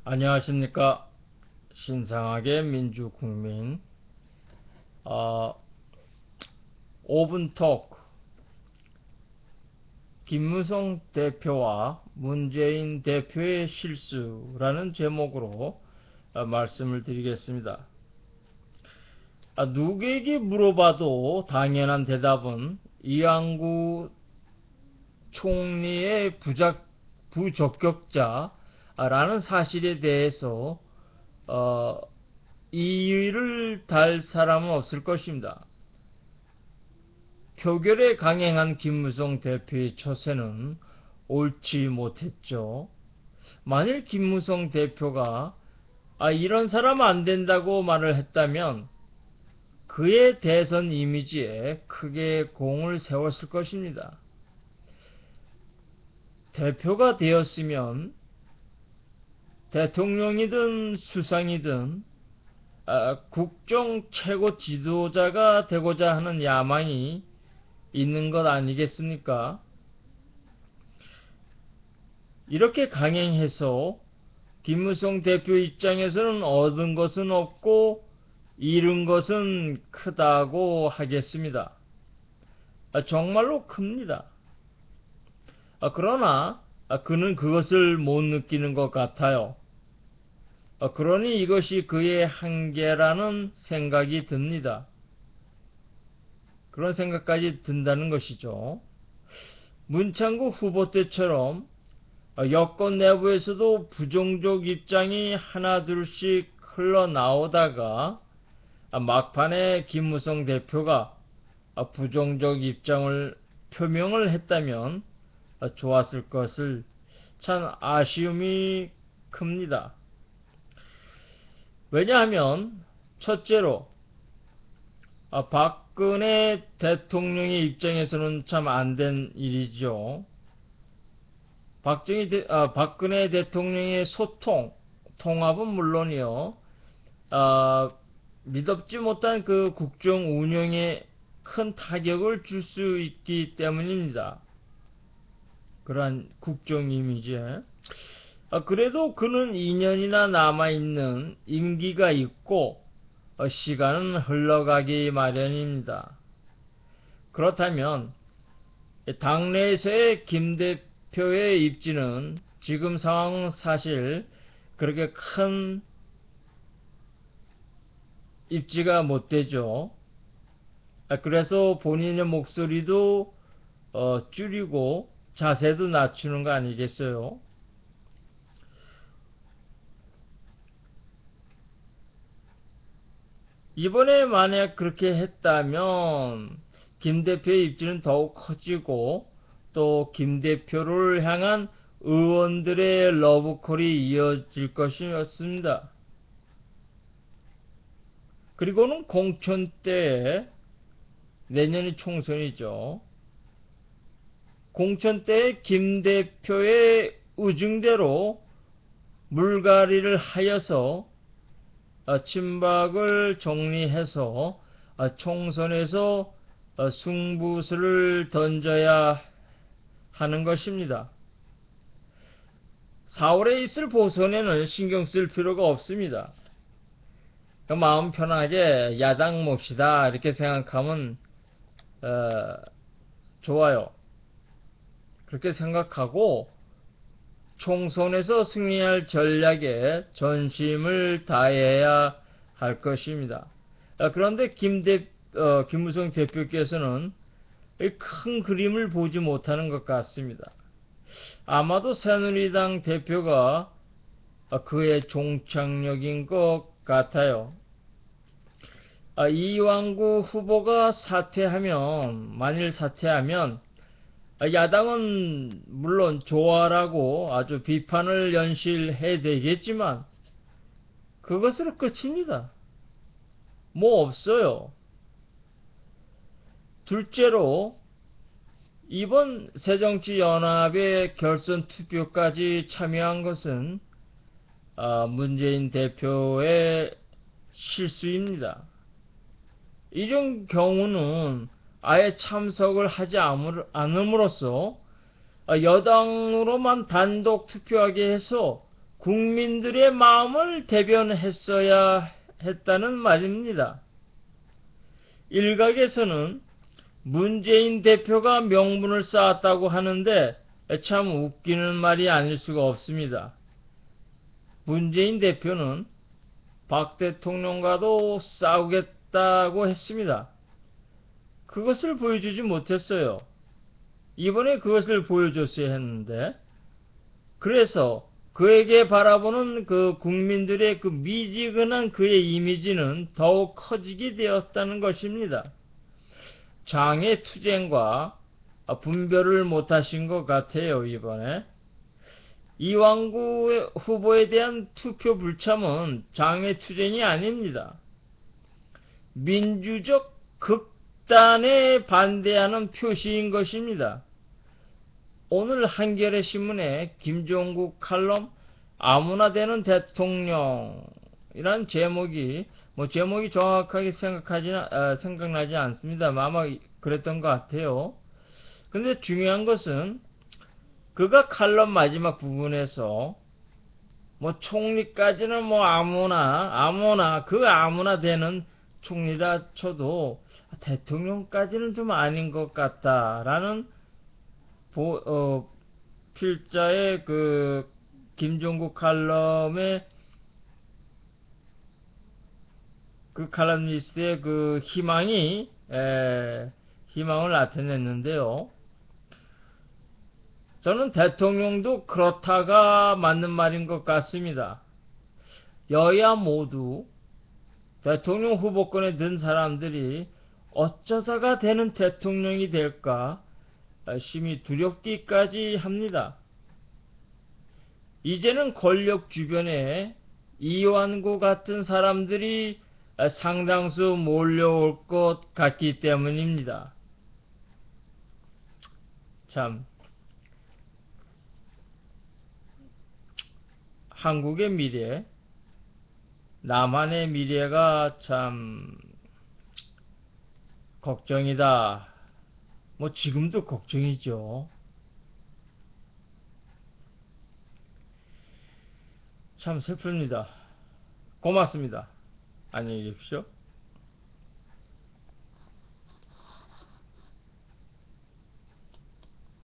안녕하십니까. 신상하게 민주국민 오븐토크 김무성 대표와 문재인 대표의 실수라는 제목으로 말씀을 드리겠습니다. 누구에게 물어봐도 당연한 대답은 이완구 총리의 부적격자라는 사실에 대해서 이의를 달 사람은 없을 것입니다. 표결에 강행한 김무성 대표의 처세는 옳지 못했죠. 만일 김무성 대표가 이런 사람 안 된다고 말을 했다면 그의 대선 이미지에 크게 공을 세웠을 것입니다. 대표가 되었으면 대통령이든 수상이든 국정 최고 지도자가 되고자 하는 야망이 있는 것 아니겠습니까? 이렇게 강행해서 김무성 대표 입장에서는 얻은 것은 없고 잃은 것은 크다고 하겠습니다. 정말로 큽니다. 그러나 그는 그것을 못 느끼는 것 같아요. 그러니 이것이 그의 한계라는 생각이 듭니다. 그런 생각까지 든다는 것이죠. 문창구 후보 때처럼 여권 내부에서도 부정적 입장이 하나둘씩 흘러나오다가 막판에 김무성 대표가 부정적 입장을 표명을 했다면 좋았을 것을 참 아쉬움이 큽니다. 왜냐하면 첫째로 박근혜 대통령의 입장에서는 참 안 된 일이죠. 박근혜 대통령의 통합은 물론이요, 믿업지 못한 그 국정 운영에 큰 타격을 줄 수 있기 때문입니다. 그러한 국정 이미지에. 그래도 그는 2년이나 남아있는 임기가 있고 시간은 흘러가기 마련입니다. 그렇다면 당내에서의 김 대표의 입지는 지금 상황은 사실 그렇게 큰 입지가 못 되죠. 그래서 본인의 목소리도 줄이고 자세도 낮추는 거 아니겠어요? 이번에 만약 그렇게 했다면 김 대표의 입지는 더욱 커지고 또 김 대표를 향한 의원들의 러브콜이 이어질 것이었습니다. 그리고는 공천 때에, 내년이 총선이죠. 공천 때에 김 대표의 의중대로 물갈이를 하여서 친박을 정리해서 총선에서 승부수를 던져야 하는 것입니다. 4월에 있을 보선에는 신경 쓸 필요가 없습니다. 마음 편하게 야당 몫이다 이렇게 생각하면 좋아요. 그렇게 생각하고 총선에서 승리할 전략에 전심을 다해야 할 것입니다. 그런데 김무성 대표께서는 큰 그림을 보지 못하는 것 같습니다. 아마도 새누리당 대표가 그의 종착역인 것 같아요. 이완구 후보가 만일 사퇴하면 야당은 물론 좋아라고 아주 비판을 연실해야 되겠지만 그것으로 끝입니다. 뭐 없어요. 둘째로 이번 새정치연합의 결선 투표까지 참여한 것은 문재인 대표의 실수입니다. 이런 경우는 아예 참석을 하지 않음으로써 여당으로만 단독 투표하게 해서 국민들의 마음을 대변했어야 했다는 말입니다. 일각에서는 문재인 대표가 명분을 쌓았다고 하는데 참 웃기는 말이 아닐 수가 없습니다. 문재인 대표는 박 대통령과도 싸우겠다고 했습니다. 그것을 보여주지 못했어요. 이번에 그것을 보여줬어야 했는데, 그래서 그에게 바라보는 그 국민들의 그 미지근한 그의 이미지는 더욱 커지게 되었다는 것입니다. 장애투쟁과 분별을 못하신 것 같아요, 이번에. 이왕구 후보에 대한 투표 불참은 장애투쟁이 아닙니다. 민주적 극단에 반대하는 표시인 것입니다. 오늘 한겨레 신문에 김종국 칼럼 아무나 되는 대통령이란 제목이 제목이 정확하게 생각나지 않습니다만 아마 그랬던 것 같아요. 근데 중요한 것은 그가 칼럼 마지막 부분에서 총리까지는 아무나 되는 총리라 쳐도 대통령까지는 좀 아닌 것 같다라는 필자의 그 김종국 칼럼의 그 칼럼니스트의 그 희망을 나타냈는데요. 저는 대통령도 그렇다가 맞는 말인 것 같습니다. 여야 모두 대통령 후보권에 든 사람들이 어쩌다가 되는 대통령이 될까 심히 두렵기까지 합니다. 이제는 권력 주변에 이완구 같은 사람들이 상당수 몰려올 것 같기 때문입니다. 참, 한국의 미래, 남한의 미래가 참 걱정이다. 지금도 걱정이죠. 참 슬픕니다. 고맙습니다. 안녕히 계십시오.